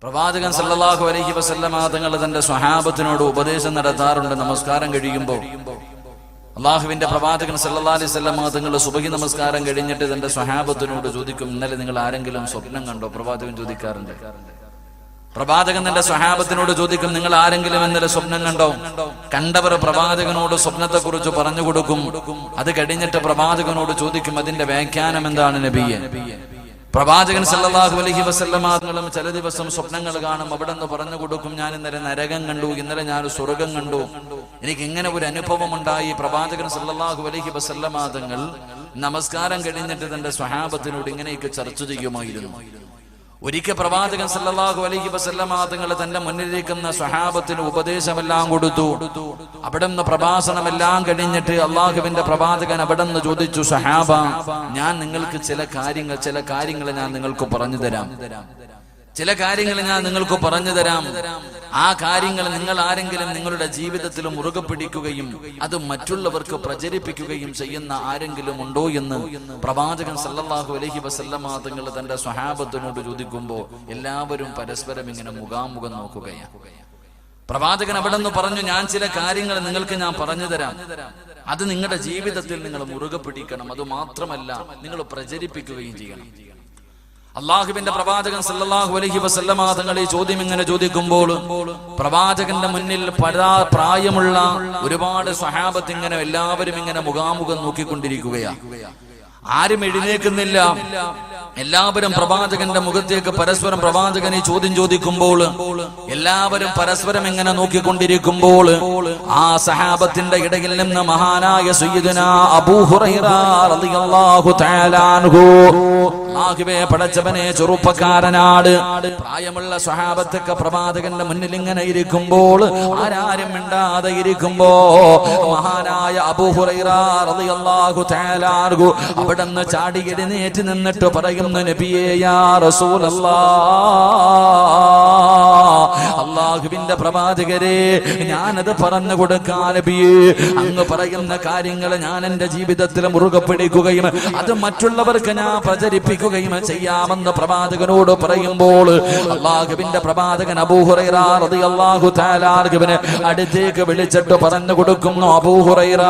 പ്രവാചകൻ സല്ലല്ലാഹു അലൈഹി വസല്ലമ തങ്ങൾ തന്റെ സ്വഹാബത്തിനോട് ഉപദേശം നടത്താറുണ്ട്. നമസ്കാരം കഴിയുമ്പോൾ അള്ളാഹുവിന്റെ പ്രവാചകൻ സല്ലല്ലാഹു അലൈഹി വസല്ലമ തങ്ങൾ സുബഹി നമസ്കാരം കഴിഞ്ഞിട്ട് തന്റെ സ്വഹാബത്തിനോട് ചോദിക്കും, ഇന്നലെ നിങ്ങൾ ആരെങ്കിലും സ്വപ്നം കണ്ടോ? പ്രവാചകൻ ചോദിക്കാറുണ്ട്. പ്രവാചകൻ തന്റെ സ്വഹാബത്തിനോട് ചോദിക്കും, നിങ്ങൾ ആരെങ്കിലും ഇന്നലെ സ്വപ്നം കണ്ടോ? കണ്ടവർ പ്രവാചകനോട് സ്വപ്നത്തെ കുറിച്ച് പറഞ്ഞു കൊടുക്കും. അത് കഴിഞ്ഞിട്ട് പ്രവാചകനോട് ചോദിക്കും, അതിന്റെ വ്യാഖ്യാനം എന്താണ് നബിയെ? പ്രവാചകൻ സല്ലല്ലാഹു അലൈഹി വസല്ലമ തങ്ങളും ചില ദിവസം സ്വപ്നങ്ങൾ കാണും. അവിടെ നിന്ന് പറഞ്ഞു കൊടുക്കും, ഞാൻ ഇന്നലെ നരകം കണ്ടു, ഇന്നലെ ഞാൻ സ്വർഗം കണ്ടു, എനിക്ക് ഇങ്ങനെ ഒരു അനുഭവം ഉണ്ടായി. പ്രവാചകൻ സല്ലല്ലാഹു അലൈഹി വസല്ലമ തങ്ങൾ നമസ്കാരം കഴിഞ്ഞിട്ട് തന്റെ സ്വഹാബത്തിനോട് ഇങ്ങനെയൊക്കെ ചർച്ച ചെയ്യുമായിരുന്നു. ഒരിക്കൽ പ്രവാചകൻ സല്ലല്ലാഹു അലൈഹി വസല്ലമ തങ്ങൾ തന്റെ മുന്നിലിരിക്കുന്ന സ്വഹാബത്തിന് ഉപദേശമെല്ലാം കൊടുത്തു. അവിടെ നിന്ന് പ്രഭാഷണമെല്ലാം കഴിഞ്ഞിട്ട് അള്ളാഹുവിന്റെ പ്രവാചകൻ അവിടെ നിന്ന് ചോദിച്ചു, സ്വഹാബ, ഞാൻ നിങ്ങൾക്ക് ചില കാര്യങ്ങൾ ഞാൻ നിങ്ങൾക്ക് പറഞ്ഞു തരാം. ആ കാര്യങ്ങൾ നിങ്ങൾ ആരെങ്കിലും നിങ്ങളുടെ ജീവിതത്തിൽ മുറുകെ പിടിക്കുകയും അത് മറ്റുള്ളവർക്ക് പ്രചരിപ്പിക്കുകയും ചെയ്യുന്ന ആരെങ്കിലും ഉണ്ടോ എന്ന് പ്രവാചകൻ സല്ലല്ലാഹു അലൈഹി വസല്ലമ തങ്ങൾ തന്റെ സ്വഹാബത്തിനോട് ചോദിക്കുമ്പോൾ എല്ലാവരും പരസ്പരം ഇങ്ങനെ മുഖാമുഖം നോക്കുകയാണ്. പ്രവാചകൻ അവിടെ നിന്ന് പറഞ്ഞു, ഞാൻ ചില കാര്യങ്ങൾ നിങ്ങൾക്ക് ഞാൻ പറഞ്ഞു തരാം, അത് നിങ്ങളുടെ ജീവിതത്തിൽ നിങ്ങൾ മുറുകെ പിടിക്കണം, അത് മാത്രമല്ല നിങ്ങൾ പ്രചരിപ്പിക്കുകയും ചെയ്യണം. അള്ളാഹുവിന്റെ പ്രവാചകൻ സല്ലല്ലാഹു അലൈഹി വസല്ലമ തങ്ങൾ ഈ ചോദ്യം ഇങ്ങനെ ചോദിക്കുമ്പോൾ പ്രവാചകന്റെ മുന്നിൽ പ്രായമുള്ള ഒരുപാട് സ്വഹാബത്ത് ഇങ്ങനെ എല്ലാവരും ഇങ്ങനെ മുഖാമുഖം നോക്കിക്കൊണ്ടിരിക്കുകയാണ്. ആരും എഴുന്നേൽക്കുന്നില്ല. എല്ലാവരും പ്രവാചകന്റെ മുഖത്തേക്ക് പരസ്പരം പ്രവാചകൻ ഈ ചോദ്യം ചോദിക്കുമ്പോൾ എല്ലാവരും പരസ്പരം ഇങ്ങനെ നോക്കിക്കൊണ്ടിരിക്കുമ്പോൾ ആ സഹാബത്തിന്റെ ഇടയിൽ നിന്ന് മഹാനായ സയ്യിദുനാ അബൂ ഹുറൈറ റളിയല്ലാഹു തആല അൻഹു, അല്ലാഹുവേ പടച്ചവനെ, ചെറുപ്പക്കാരനാട് പ്രായമുള്ള സ്വഹാബത്തൊക്കെ പ്രവാചകന്റെ മുന്നിൽ ഇങ്ങനെ ഇരിക്കുമ്പോൾ ആരാരും മിണ്ടാതെ ഇരിക്കുമ്പോ മഹാനായ അബൂ ഹുറൈറ റളിയല്ലാഹു തആല അൻഹു അവിടുന്ന് ചാടി എഴുന്നേറ്റ് നിന്നിട്ട് പറയും, നബിയേ യാ റസൂലല്ലാഹ്, അല്ലാഹുവിന്റെ പ്രവാചകരെ, ഞാനത് പറഞ്ഞു കൊടുക്കാൻ നബിയേ, അങ്ങ് പറയുന്ന കാര്യങ്ങൾ ഞാൻ എന്റെ ജീവിതത്തിൽ മുറുകെ പിടിക്കുകയും അത് മറ്റുള്ളവർക്ക് ഞാൻ പ്രചരിപ്പിക്കുകയും ചെയ്യാമെന്ന് പ്രവാചകനോട് പറയുമ്പോൾ അല്ലാഹുവിന്റെ പ്രവാചകൻ അബൂ ഹുറൈറ റളിയല്ലാഹു തആല അൻഹുവിനെ അടുത്തേക്ക് വിളിച്ചിട്ട് പറഞ്ഞു കൊടുക്കുന്നു, അബൂ ഹുറൈറ,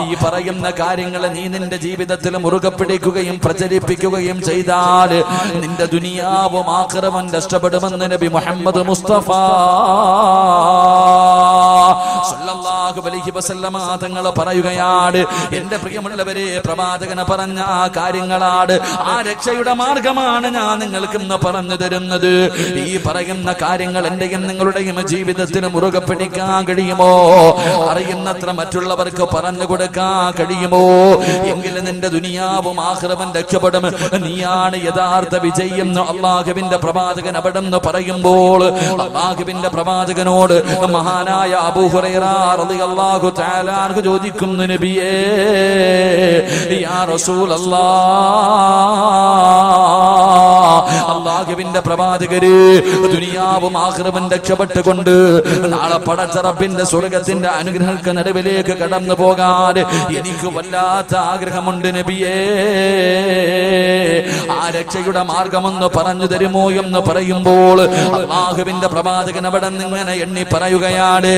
ഈ പറയുന്ന കാര്യങ്ങൾ നീ നിന്റെ ജീവിതത്തിൽ മുറുകെ പിടിക്കുകയും പ്രചരിപ്പിക്കുകയും ചെയ്താൽ നിന്റെ ദുനിയാവും ആഖിറവും നഷ്ടപ്പെടുമെന്ന് നബി മുഹമ്മദ് മുസ്തഫ സല്ലല്ലാഹു അലൈഹി വസല്ലമ തങ്ങൾ പറയുകയാണ്. എന്റെ പ്രിയമുള്ളവരെ, പ്രവാചകൻ പറഞ്ഞ ആ കാര്യങ്ങളാണ്, ആ രക്ഷയുടെ മാർഗമാണ് ഞാൻ നിങ്ങൾക്ക് ഇന്ന് പറഞ്ഞു തരുന്നത്. ഈ പറയുന്ന കാര്യങ്ങൾ എന്റെയും നിങ്ങളുടെയും ജീവിതത്തിൽ മുറുകെ പിടിക്കാൻ കഴിയുമോ? അറിയുന്നത്ര മറ്റുള്ളവർക്ക് പറഞ്ഞു കൊടുക്കാൻ കഴിയുമോ? എങ്കിലും നിന്റെ ദുനിയാവും ആഖിറവും രക്ഷപ്പെടും, നീയാണ് യഥാർത്ഥ വിജയം എന്ന് അല്ലാഹുവിന്റെ പ്രവാചകൻ അവിടെ നിന്ന് പറയുമ്പോൾ അല്ലാഹുവിന്റെ പ്രവാചകനോട് മഹാനായ അബൂ ഹുറൈറ റളിയല്ലാഹു തആല അൻഹു ചോദിക്കുന്നു, നബിയേ യാ റസൂലല്ലാഹ്, അല്ലാഹുവിന്റെ പ്രവാചകരെ, ദുനിയാവും ആഖിറവും രക്ഷപ്പെട്ടുകൊണ്ട് നാളെ പടച്ച റബ്ബിന്റെ സ്വർഗ്ഗത്തിന്റെ അനുഗ്രഹങ്ങൾക്ക് നടുവിലേക്ക് കടന്നു പോകാൻ എനിക്ക് വല്ലാത്ത ആഗ്രഹമുണ്ട് നബിയേ, ആ രക്ഷയുടെ മാർഗമെന്ന് പറഞ്ഞു തരുമോ എന്ന് പറയുമ്പോൾ അല്ലാഹുവിന്റെ പ്രവാചകൻ അവിടെ നിന്നിങ്ങനെ എണ്ണി പറയുകയാണ്.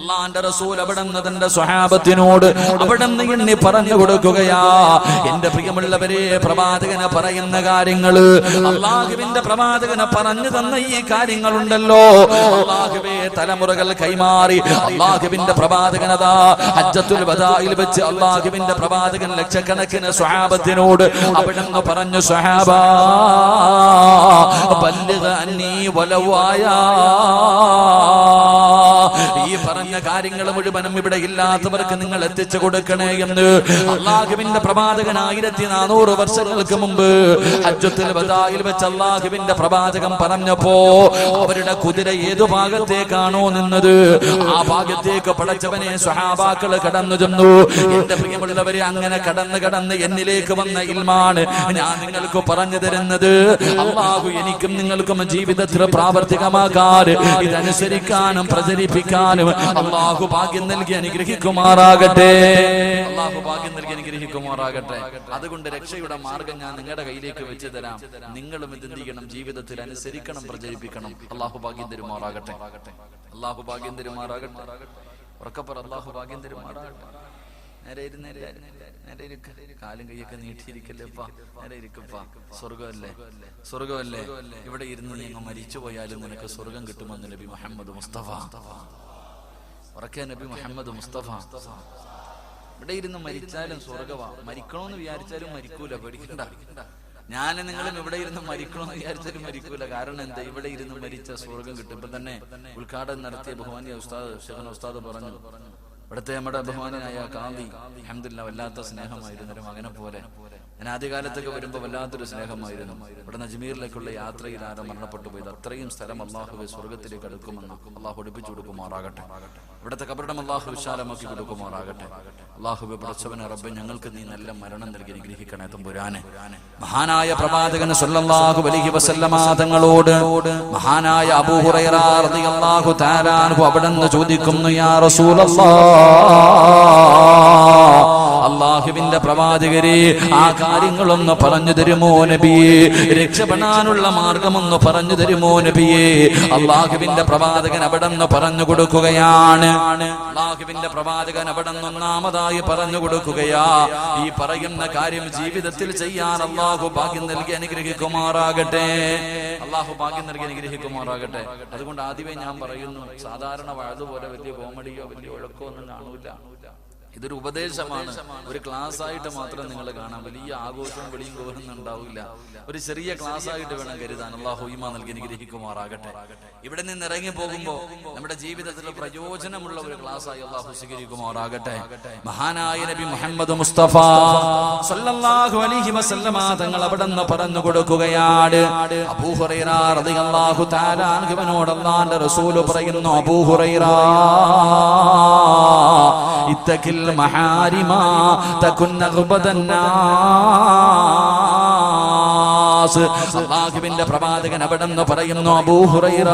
അല്ലാഹുവിന്റെ റസൂൽ അവിടെ നിന്ന് തന്റെ സ്വഹാബത്തിനോട് അവിടെ നിന്ന് എണ്ണി പറഞ്ഞു കൊടുക്കുകയാ, എന്റെ പ്രിയമുള്ളവരെ, പ്രവാചകന് പറയുന്ന കാര്യങ്ങള്, അല്ലാഹുവിന്റെ പ്രവാചകന് പറഞ്ഞു തന്ന ഈ കാര്യങ്ങളുണ്ടല്ലോ, അല്ലാഹുവേ തലമുറകൾ കൈമാറി അല്ലാഹുവിന്റെ പ്രവാചകനതാ ഹജ്ജത്തുൽ വദാഇൽ വെച്ച് അല്ലാഹുവിന്റെ പ്രവാചകൻ ലക്ഷക്കണക്കിന് സ്വഹാബത്തിനോട് അവിടെ നിന്ന് പറഞ്ഞു, സ്വഹാബാ ബല്ലിഗ് അന്നീ വലൗ ആയാ, ഈ പറഞ്ഞ കാര്യങ്ങൾ മുഴുവനും ഇവിടെ ഇല്ലാത്തവർക്ക് നിങ്ങൾ എത്തിച്ചു കൊടുക്കണേ എന്ന് അല്ലാഹുവിന്റെ പ്രവാചകൻ 1400 വർഷങ്ങൾക്ക് മുമ്പ് ഹജ്ജത്തുൽ വദാഇൽ വെച്ച് അല്ലാഹുവിന്റെ പ്രവാചകൻ പറഞ്ഞപ്പോ അവരുടെ കുതിര ഏതു ഭാഗത്തേക്കാണോ നിന്നത് ആ ഭാഗത്തേക്ക് പടച്ചവനെ സ്വഹാബാക്കൾ കടന്നു ചെന്നു. എന്റെ പ്രിയമുള്ളവരെ, അങ്ങനെ കടന്ന് എന്നിലേക്ക് വന്ന ഇൽമാണ് ഞാൻ നിങ്ങൾക്ക് പറഞ്ഞു തരുന്നത്. അല്ലാഹു എനിക്കും നിങ്ങൾക്കും ജീവിതത്തിൽ പ്രാവർത്തികമാക്കാൻ, ഇതനുസരിക്കാനും പ്രചരിപ്പിക്കാനും പ്രചരിപ്പിക്കാനും അല്ലാഹു ഭാഗ്യം നൽകി അനുഗ്രഹിക്കുമാറാകട്ടെ. അല്ലാഹു ഭാഗ്യം നൽകി അനുഗ്രഹിക്കുമാറാകട്ടെ. അതുകൊണ്ട് രക്ഷയുടെ മാർഗം ഞാൻ നിങ്ങളുടെ കയ്യിലേക്ക് വെച്ച് തരാം. നിങ്ങളും ഇത് എന്ത് ചെയ്യണം? ജീവിതത്തിൽ അനുസരിക്കണം, പ്രചരിപ്പിക്കണം. അല്ലാഹു ഭാഗ്യം തരുമാറാകട്ടെ. അല്ലാഹു ഭാഗ്യം തരുമാറാകട്ടെ. ഉറക്കപ്പറ, അല്ലാഹു ഭാഗ്യം തരുമാറാകട്ടെ. നേരെ ഇരിക്ക, കാലും കൈയൊക്കെ നീട്ടിയിരിക്കല്ലേപ്പാ. നേരെ ഇരിക്കപ്പാ. സ്വർഗമല്ലേ, സ്വർഗമല്ലേ. ഇവിടെ ഇരുന്ന് നിങ്ങൾ മരിച്ചു പോയാലും നിനക്ക് സ്വർഗം കിട്ടുമെന്ന് നബി മുഹമ്മദ് മുസ്തഫ. ഉറക്കെ നബി മുഹമ്മദ് മുസ്തഫ. ഇവിടെ ഇരുന്ന് മരിച്ചാലും സ്വർഗവാ. മരിക്കണമെന്ന് വിചാരിച്ചാലും മരിക്കൂല, പേടിക്കണ്ട. ഞാനും നിങ്ങളും ഇവിടെ ഇരുന്ന് മരിക്കണമെന്ന് വിചാരിച്ചാലും മരിക്കൂല. കാരണം എന്താ? ഇവിടെ ഇരുന്ന് മരിച്ച സ്വർഗം കിട്ടും. ഇപ്പൊ തന്നെ ഉദ്ഘാടനം നടത്തിയ ബഹുമാനിയ ഉസ്താദ് ഷെഖൻ ഉസ്താദ് പറഞ്ഞു, ഇവിടുത്തെ നമ്മുടെ ബഹുമാനായ കാളി അൽഹംദുലില്ലാഹ് വല്ലാത്ത സ്നേഹമായിരുന്നു ഒരു മകനെ പോലെ. ഞാൻ ആദ്യകാലത്തൊക്കെ വരുമ്പോൾ വല്ലാത്തൊരു സ്നേഹമായിരുന്നു. ഇവിടെ അജ്മീറിലേക്കുള്ള യാത്രയിൽ ആരോ മരണപ്പെട്ടു പോയത്. അത്രയും സ്ഥലം അല്ലാഹുവേ സ്വർഗത്തിലേക്ക് അടുക്കുമെന്ന് അല്ലാഹു പഠിപ്പിച്ചു കൊടുക്കുമാറാകട്ടെ. ഇവിടുത്തെ കബറിടം അല്ലാഹു വിശാലമാക്കി കൊടുക്കുമാറാകട്ടെ. അല്ലാഹുവേ പടച്ചവനെ റബ്ബേ, ഞങ്ങൾക്ക് നീ നല്ല മരണം നൽകി അനുഗ്രഹിക്കണേ തമ്പുരാനെ. മഹാനായ പ്രവാചകൻ സല്ലല്ലാഹു അലൈഹി വസല്ലമ തങ്ങളോട് മഹാനായ അബൂ ഹുറൈറ റളിയല്ലാഹു തആല അൻഹു അവിടുന്ന് ചോദിക്കുന്നു, യാ റസൂലല്ലാഹ്, അല്ലാഹുവിന്റെ പ്രവാചകരെ, ആ കാര്യങ്ങളൊന്ന് പറഞ്ഞു തരുമോ നബിയേ? രക്ഷപ്പെടാനുള്ള മാർഗമൊന്ന് പറഞ്ഞു തരുമോ നബിയേ? അല്ലാഹുവിന്റെ പ്രവാചകൻ അവിടുന്ന് പറഞ്ഞു കൊടുക്കുകയാണ്. അല്ലാഹുവിന്റെ പ്രവാചകൻ അവിടുന്ന് ഒന്നാമതായി പറഞ്ഞു കൊടുക്കുകയാ, ഈ പറയുന്ന കാര്യം ജീവിതത്തിൽ ചെയ്യാൻ അല്ലാഹു ഭാഗ്യം നൽകി അനുഗ്രഹിക്കുമാറാകട്ടെ. അല്ലാഹു ഭാഗ്യം നൽകി അനുഗ്രഹിക്കുമാറാകട്ടെ. അതുകൊണ്ട് ആദ്യമേ ഞാൻ പറയുന്നു, സാധാരണ വഅദ് പോലെ വലിയ കോമഡിയോ വലിയ ഒഴക്കോ ഒന്നും കാണൂല. ഇതൊരു ഉപദേശമാണ്. ഒരു ക്ലാസ് ആയിട്ട് മാത്രം നിങ്ങൾ കാണാം. വലിയ ആഘോഷവും വെളിയും കോരുന്നും ഉണ്ടാവില്ല. ഒരു ചെറിയ ക്ലാസ് ആയിട്ട് വേണം കരുതാൻ. അല്ലാഹു ഈമാൻ നൽകി അനുഗ്രഹിക്കുമാറാകട്ടെ. ഇവിടെ നിന്ന് ഇറങ്ങി പോകുമ്പോ നമ്മുടെ ജീവിതത്തിൽ പ്രയോജനമുള്ള ഒരു ക്ലാസ് ആയി അല്ലാഹു സ്വീകരിക്കുമാറാകട്ടെ. മഹാനായ നബി മുഹമ്മദ് മുസ്തഫ സല്ലല്ലാഹു അലൈഹി വസല്ലമ തങ്ങൾ അവിടുന്ന് പറഞ്ഞു കൊടുക്കുകയാണ്. അബൂ ഹുറൈറ റളിയല്ലാഹു തആല അൻഹുവിനോട് അല്ലാഹുവിന്റെ റസൂൽ പറയുന്നു, അബൂ ഹുറൈറ, ഇത്തഖിൽ മഹാരിമ തകുൻ നഗ്ബദന്നാസ്. അല്ലാഹുവിന്റെ പ്രവാചകൻ അവിടുന്ന് പറയുന്നു, അബൂ ഹുറൈറ,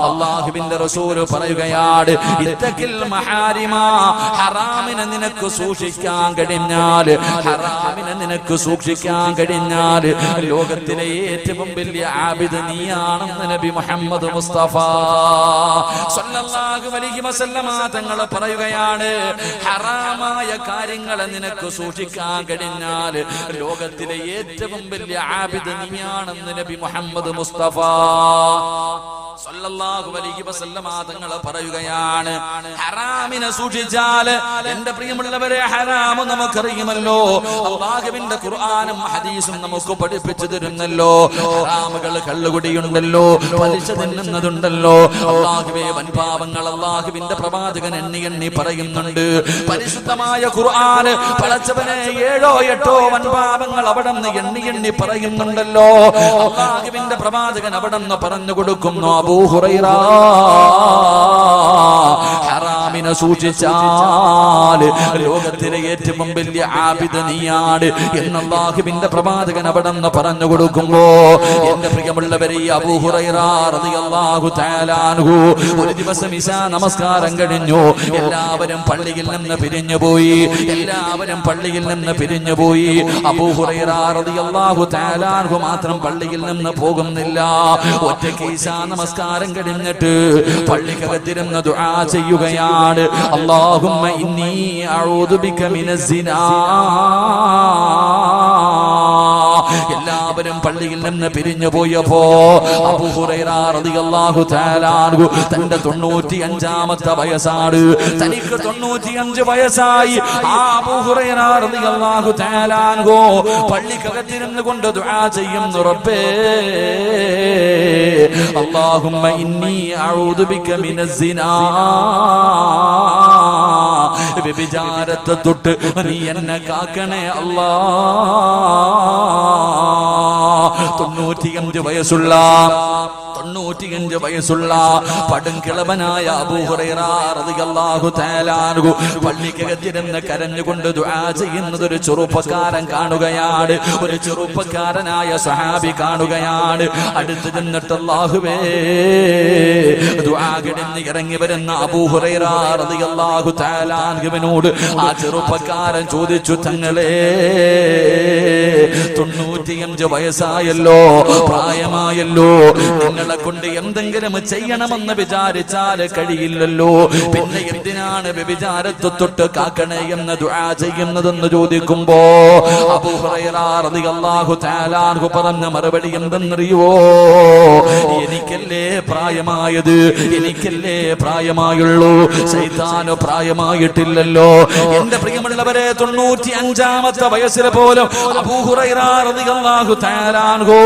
അല്ലാഹുവിന്റെ റസൂൽ പറയുകയാണ്, ഇത്തഖിൽ മഹാരിമ, ഹറാമിനെ നിനക്ക് സൂക്ഷിക്കാൻ കഴിഞ്ഞാൽ, ഹറാമിനെ നിനക്ക് സൂക്ഷിക്കാൻ കഴിഞ്ഞാൽ ലോകത്തിലെ ഏറ്റവും വലിയ ആബിദ് നീയാണെന്ന് നബി മുഹമ്മദ് മുസ്തഫ സല്ലല്ലാഹു അലൈഹി വസല്ലമ തങ്ങൾ പറയുകയാണ്. ഹറാമായ കാര്യങ്ങളെ നിനക്ക് സൂക്ഷിക്കാൻ കഴിഞ്ഞാൽ ലോകത്തിലെ ഏറ്റവും വലിയ ആബിദ് നീയാണെന്ന് നബി മുഹമ്മദ് മുസ്തഫ സല്ലല്ലാഹു അലൈഹി വസല്ലമ തങ്ങൾ പറയുകയാണ്. ഹറാമിനെ സൂക്ഷിച്ചാൽ, എന്റെ പ്രിയമുള്ളവരെ, ഹറാം നമുക്കറിയുമല്ലോ. അല്ലാഹുവിന്റെ ഖുർആനും ഹദീസും നമുക്ക് പഠിപ്പിച്ചു തരുന്നല്ലോ. ഹറാമുകൾ, കള്ളുകുടിയുണ്ടല്ലോ, പലിശ തിന്നുന്നതുണ്ടല്ലോ. അല്ലാഹുവേ, വൻപാപങ്ങൾ അല്ലാഹുവിന്റെ പ്രവാചകൻ എണ്ണി എണ്ണി പറയുന്നുണ്ട്. പരിശുദ്ധമായ ഖുർആൻ പടച്ചവനെ 7 8 വൻപാപങ്ങൾ അവിടെ നിന്ന് എണ്ണി എണ്ണി പറയുന്നുണ്ടല്ലോ. അല്ലാഹുവിന്റെ പ്രവാചകൻ അവിടെ നിന്ന് പറഞ്ഞു കൊടുക്കുന്നു, അബൂ ഹുറൈറ, ഹറാമിനെ സൂക്ഷിച്ചാൽ ലോകത്തിലെ ഏറ്റവും വലിയ ആബിദ് നീയാണ് എന്ന് അല്ലാഹുവിന്റെ പ്രവാചകൻ അവിടെ നിന്ന് പറഞ്ഞു കൊടുക്കുമ്പോ, എന്റെ പ്രിയമുള്ളവരെ, അബൂ ഹുറൈറ റളിയല്ലാഹു തആല അൻഹു ഒരു ദിവസം ഇശാ നമസ്കാരം കഴിഞ്ഞു. എല്ലാവരും പള്ളിയിൽ നിന്ന് പിരിഞ്ഞുപോയി. എല്ലാവരും പള്ളിയിൽ നിന്ന് പിരിഞ്ഞുപോയി. അബൂ ഹുറൈറ റളിയല്ലാഹു തആല അൻഹു മാത്രം പള്ളിയിൽ നിന്ന് പോകുന്നില്ല. ഒറ്റയ്ക്ക് ഇശാ നമസ്കാരം കഴിഞ്ഞിട്ട് പള്ളിക്കകത്തിരുന്ന് ദുആ ചെയ്യുകയാണ്. അല്ലാഹുമ്മ ഇന്നി അഊദു ബിക മിനസ് സിനാ. എല്ലാവരും പള്ളിയിൽ നിന്ന് പിരിഞ്ഞു പോയപ്പോ അബൂ ഹുറൈറ റളിയല്ലാഹു തആല അൻഹു തന്റെ 95ാമത്തെ വയസ്സാണ്. തനിക്ക് 95 വയസ്സായി. ആ അബൂ ഹുറൈറ റളിയല്ലാഹു തആല അൻഹു പള്ളിക്കകത്തിരുന്ന് കൊണ്ട് ദുആ ചെയ്യുന്നു, റബ്ബേ, അല്ലാഹുമ്മ ഇന്നി അഊദു ബിക മിനസ് സിനാ. വ്യഭിചാരത്തെ തൊട്ട് നീ എന്നെ കാക്കണേ അല്ലാ. 95 വയസ്സുള്ള 95 വയസ്സുള്ള പടുംകിളവനായ അബൂ ഹുറൈറ റളിയല്ലാഹു തആല അൻഹു പള്ളിക്കകത്തിരുന്ന് കരഞ്ഞുകൊണ്ട് ദുആ ചെയ്യുന്നത് ഒരു ചെറുപ്പക്കാരൻ കാണുകയാണ്. ഒരു ചെറുപ്പക്കാരനായ സ്വഹാബി കാണുകയാണ്. അടുത്ത് ചെന്നിട്ട് അല്ലാഹുവേ ദുആ കിടന്ന് ഇറങ്ങി വരുന്ന അബൂ ഹുറൈറ റളിയല്ലാഹു തആല അൻഹുവിനോട് ആ ചെറുപ്പക്കാരൻ ചോദിച്ചു, തങ്ങളെ 95 വയസ്സായല്ലോ, പ്രായമായല്ലോ, നിങ്ങളെ കൊണ്ട് എന്തെങ്കിലും ചെയ്യണമെന്ന് വിചാരിച്ചാൽ കഴിയില്ലല്ലോ, പിന്നെ എന്തിനാണ് വ്യഭിചാരത്തെ തൊട്ട് കാക്കണേ എന്ന് ദുആ ചെയ്യുന്നതെന്ന് ചോദിക്കുമ്പോ അബൂ ഹുറൈറ റളിയല്ലാഹു തആല അൻഹു പറഞ്ഞ മറുപടി എന്തെന്നറിയോ? എനിക്കല്ലേ പ്രായമായത്, എനിക്കല്ലേ പ്രായമായുള്ളൂ, ശൈത്താന് പ്രായമായിട്ടില്ലല്ലോ. എന്റെ പ്രിയമുള്ളവരെ, 95-ാമത്തെ വയസ്സിൽ പോലും അബൂ ഹുറൈറ റളിയല്ലാഹു തആല അൻഹു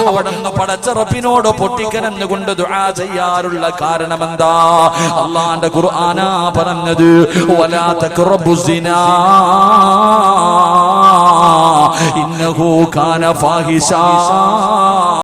അവിടുന്ന് പടച്ച റബ്ബിനോട് പൊട്ടിക്കരഞ്ഞുകൊണ്ട് ദുആ ചെയ്യാറുള്ള കാരണം എന്താ? അല്ലാഹുവിന്റെ ഖുർആനാ പറഞ്ഞത്, വലാ തഖറബുസ് സിനാ ഇന്നഹു കാന ഫാഹിഷാ.